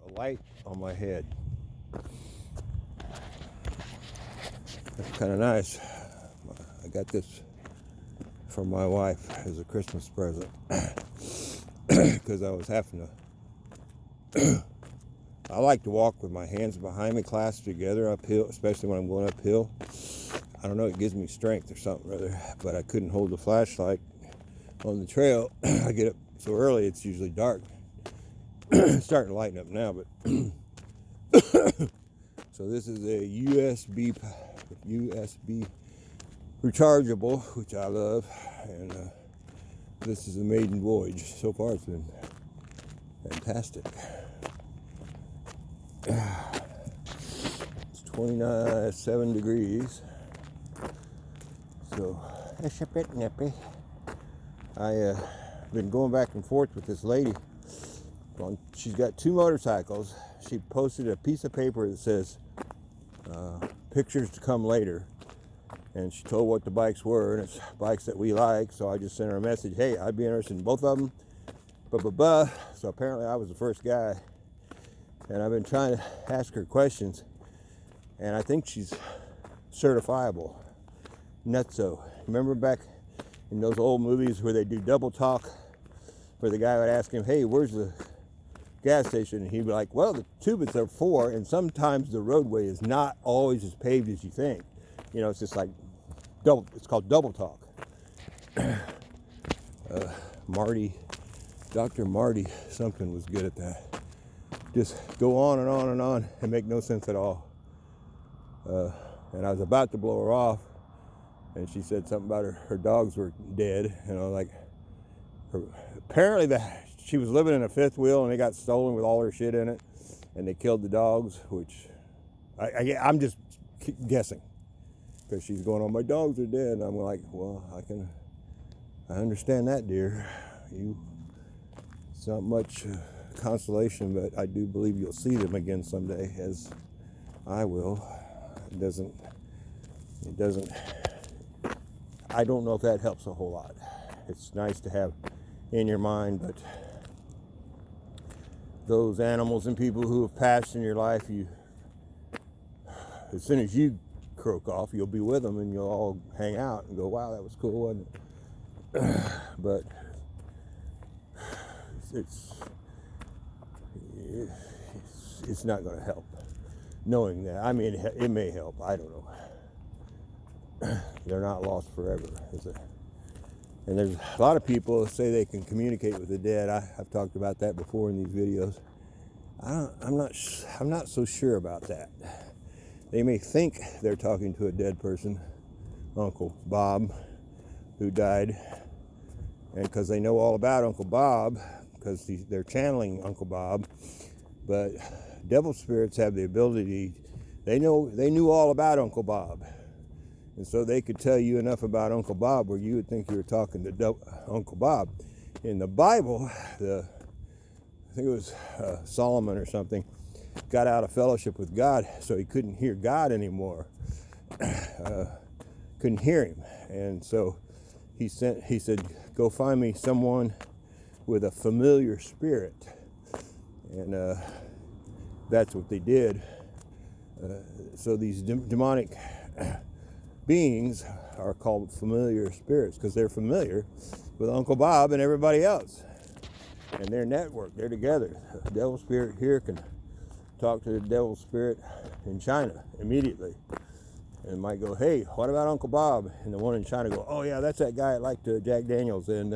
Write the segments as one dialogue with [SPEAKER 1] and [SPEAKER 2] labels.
[SPEAKER 1] a light on my head. That's kind of nice. I got this from my wife as a Christmas present because I was having to. I like to walk with my hands behind me clasped together uphill, especially when I'm going uphill. I don't know, it gives me strength or something rather, but I couldn't hold the flashlight on the trail. I get up so early, it's usually dark. It's starting to lighten up now, but so this is a USB rechargeable, which I love, and this is a maiden voyage. So far, it's been fantastic. It's 27 degrees, so it's a bit nippy. I've been going back and forth with this lady. She's got 2 motorcycles. She posted a piece of paper that says pictures to come later, and she told what the bikes were, and it's bikes that we like. So I just sent her a message, hey, I'd be interested in both of them, so apparently I was the first guy, and I've been trying to ask her questions, and I think she's certifiable. Nutso. Remember back in those old movies where they do double talk, where the guy would ask him, hey, where's the gas station? And he'd be like, well, the Tubits are 4, and sometimes the roadway is not always as paved as you think. You know, it's just like it's called double talk. Dr. Marty something was good at that. Just go on and on and on and make no sense at all. And I was about to blow her off, and she said something about her dogs were dead. And I was like, apparently she was living in a fifth wheel and it got stolen with all her shit in it, and they killed the dogs, which I'm just guessing, because she's going on, my dogs are dead. And I'm like, well, I understand that, dear. It's not much consolation, but I do believe you'll see them again someday, as I will. It doesn't, I don't know if that helps a whole lot. It's nice to have in your mind, but those animals and people who have passed in your life, as soon as you croak off, you'll be with them and you'll all hang out and go, wow, that was cool, wasn't it? But it's not going to help knowing that. I mean, it may help, I don't know. They're not lost forever, is it? And there's a lot of people who say they can communicate with the dead. I've talked about that before in these videos. I'm not so sure about that. They may think they're talking to a dead person, Uncle Bob, who died, and because they know all about Uncle Bob, because they're channeling Uncle Bob. But devil spirits have the ability. They knew all about Uncle Bob. And so they could tell you enough about Uncle Bob where you would think you were talking to Uncle Bob. In the Bible, I think it was Solomon or something, got out of fellowship with God, so he couldn't hear God anymore. Couldn't hear him. And so he said, go find me someone with a familiar spirit. And that's what they did. So these demonic beings are called familiar spirits because they're familiar with Uncle Bob and everybody else, and their network. They're together. The devil spirit here can talk to the devil spirit in China immediately, and might go, hey, what about Uncle Bob? And the one in China go, oh yeah, that's that guy that liked Jack Daniels. And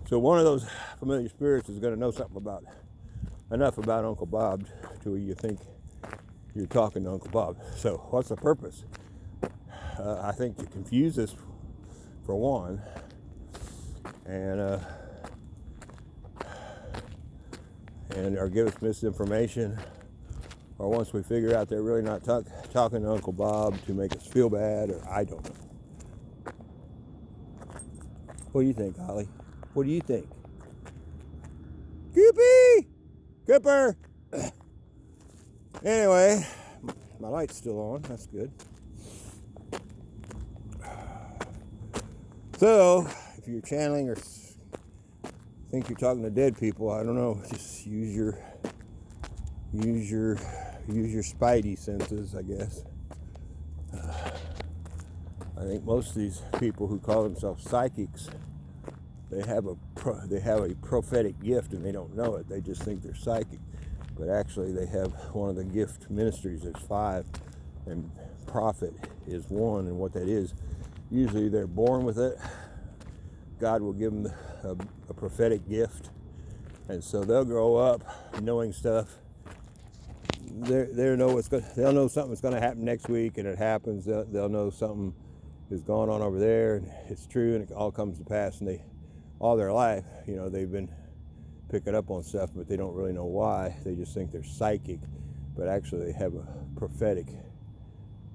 [SPEAKER 1] so one of those familiar spirits is going to know something enough about Uncle Bob to where you think you're talking to Uncle Bob. So what's the purpose? I think to confuse us, for one, and or give us misinformation, or once we figure out they're really not talking to Uncle Bob to make us feel bad, or I don't know. What do you think, Holly? What do you think? Goopy! Cooper! Anyway, my light's still on. That's good. So, if you're channeling or think you're talking to dead people, I don't know, just use your use your spidey senses, I guess. I think most of these people who call themselves psychics, they have a prophetic gift and they don't know it. They just think they're psychic, but actually they have one of the gift ministries. There's 5, and prophet is one. And what that is, usually they're born with it. God will give them a prophetic gift, and so they'll grow up knowing stuff. They'll know something's going to happen next week, and it happens. They'll know something is going on over there, and it's true, and it all comes to pass. And all their life, they've been picking up on stuff, but they don't really know why. They just think they're psychic, but actually they have a prophetic.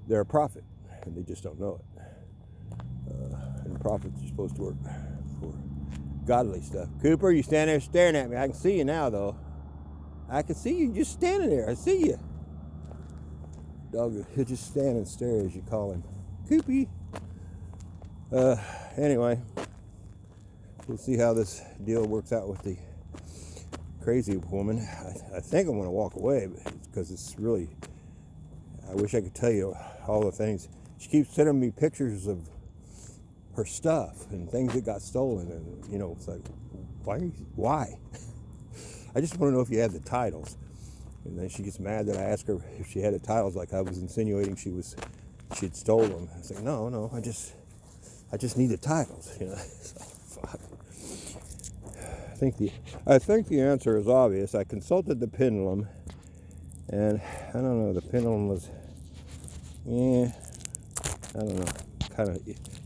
[SPEAKER 1] They're a prophet, and they just don't know it. And prophets are supposed to work for godly stuff. Cooper, you stand there staring at me. I can see you now, though. I can see you just standing there. I see you. Dog, he'll just stand and stare as you call him. Coopy. Anyway, we'll see how this deal works out with the crazy woman. I think I'm going to walk away because it's really, I wish I could tell you all the things. She keeps sending me pictures of her stuff and things that got stolen, and it's like, why? I just want to know if you had the titles. And then she gets mad that I ask her if she had the titles, like I was insinuating she'd stole them. I was like, no, I just need the titles, So, fuck. I think the answer is obvious. I consulted the pendulum, and I don't know, the pendulum was, I don't know,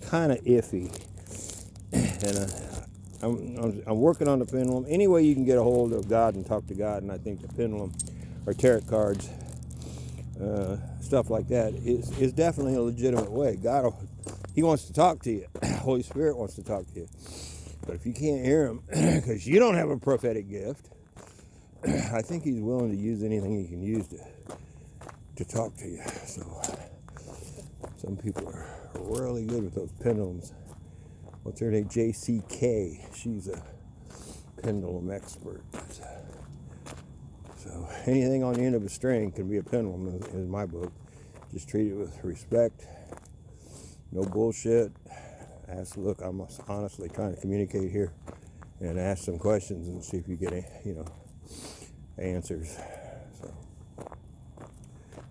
[SPEAKER 1] kind of iffy. And I'm working on the pendulum. Any way you can get a hold of God and talk to God, and I think the pendulum or tarot cards, stuff like that is definitely a legitimate way. God, He wants to talk to you. Holy Spirit wants to talk to you. But if you can't hear Him because you don't have a prophetic gift, I think He's willing to use anything He can use to talk to you. So some people are really good with those pendulums. What's her name? JCK. She's a pendulum expert. So anything on the end of a string can be a pendulum in my book. Just treat it with respect. No bullshit. Look, I'm honestly trying to communicate here and ask some questions and see if you get answers. So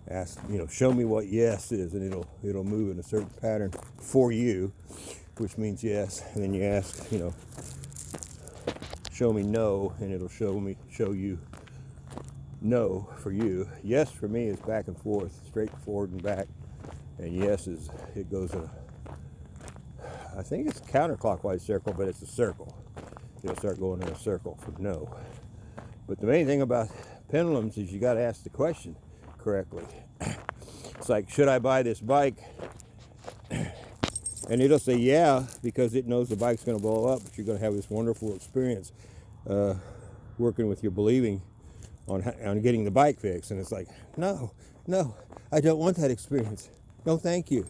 [SPEAKER 1] ask, show me what yes is, and it'll move in a certain pattern for you, which means yes. And then you ask, show me no, and it'll show you no for you. Yes for me is back and forth, straight forward and back, and yes it goes in I think it's a counterclockwise circle, but it's a circle. It'll start going in a circle for no. But the main thing about pendulums is you got to ask the question correctly. It's like, should I buy this bike? And it'll say yeah, because it knows the bike's going to blow up, but you're going to have this wonderful experience working with your believing on getting the bike fixed. And it's like, no, I don't want that experience. No, thank you.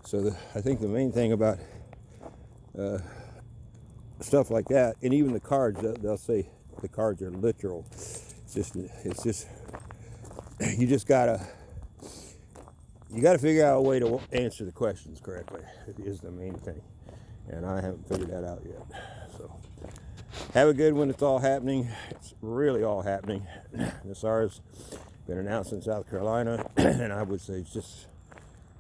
[SPEAKER 1] So I think the main thing about stuff like that, and even the cards, they'll say the cards are literal. It's just you gotta figure out a way to answer the questions correctly. It is the main thing, and I haven't figured that out yet. So have a good one. It's all happening. It's really all happening. The SARS been announced in South Carolina, and I would say it's just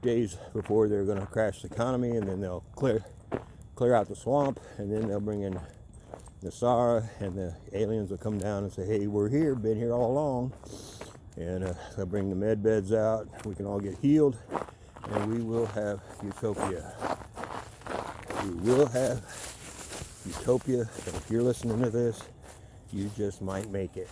[SPEAKER 1] days before they're going to crash the economy, and then they'll clear out the swamp, and then they'll bring in NESARA, and the aliens will come down and say, hey, we're here, been here all along, and they'll bring the med beds out. We can all get healed, and we will have utopia. We will have utopia, and if you're listening to this, you just might make it.